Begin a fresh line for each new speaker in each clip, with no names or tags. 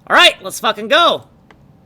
Alright, let's fucking go!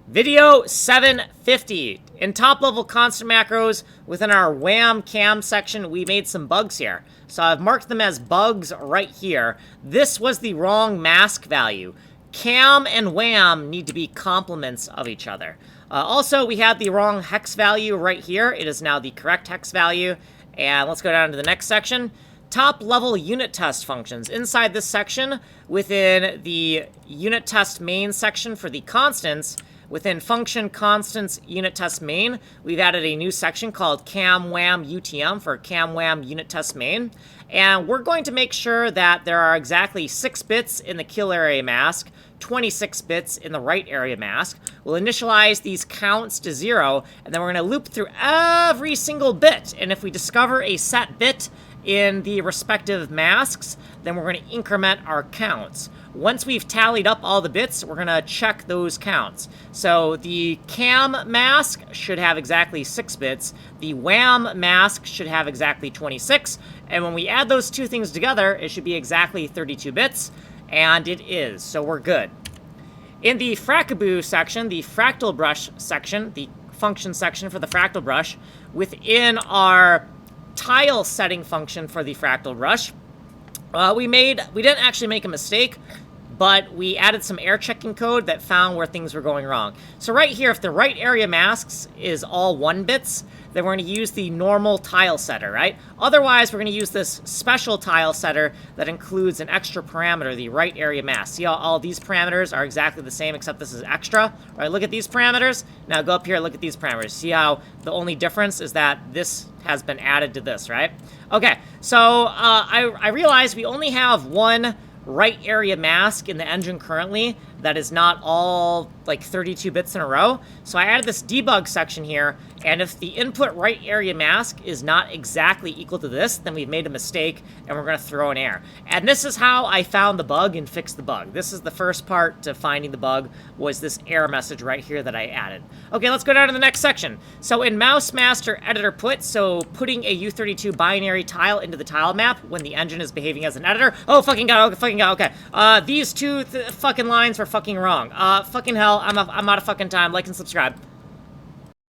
Video 750. In top-level constant macros, within our wham cam section, we made some bugs here. So I've marked them as bugs right here. This was the wrong mask value. Cam and wham need to be complements of each other. Also, we had the wrong hex value right here. It is now the correct hex value. And let's go down to the next section. Top-level unit test functions. Inside this section, within the unit test main section for the constants, within function constants unit test main, we've added a new section called cam wham UTM for cam wham unit test main. And we're going to make sure that there are exactly 6 bits in the kill area mask, 26 bits in the right area mask. We'll initialize these counts to 0, and then we're going to loop through every single bit. And if we discover a set bit in the respective masks, then we're going to increment our counts. Once we've tallied up all the bits, we're going to check those counts. So the cam mask should have exactly 6 bits. The wham mask should have exactly 26. And when we add those two things together, it should be exactly 32 bits. And it is, so we're good. In the Fracaboo section, the Fractal brush section, the function section for the Fractal brush, within our tile setting function for the Fractal brush, we didn't actually make a mistake, but we added some error checking code that found where things were going wrong. So right here, if the right area masks is all 1 bits, then we're going to use the normal tile setter, right? Otherwise, we're going to use this special tile setter that includes an extra parameter, the right area mask. See how all these parameters are exactly the same, except this is extra? All right, look at these parameters. Now go up here, look at these parameters. See how the only difference is that this has been added to this, right? Okay, so I realized we only have one right area mask in the engine currently that is not all like 32 bits in a row. So I added this debug section here, and if the input right area mask is not exactly equal to this, then we've made a mistake and we're going to throw an error. And this is how I found the bug and fixed the bug. This is the first part to finding the bug, was this error message right here that I added. Okay, let's go down to the next section. So in mouse master editor put, so putting a U32 binary tile into the tile map when the engine is behaving as an editor. Oh, fucking god, okay. These two fucking lines were fucking wrong. Fucking hell, I'm out of fucking time. Like and subscribe.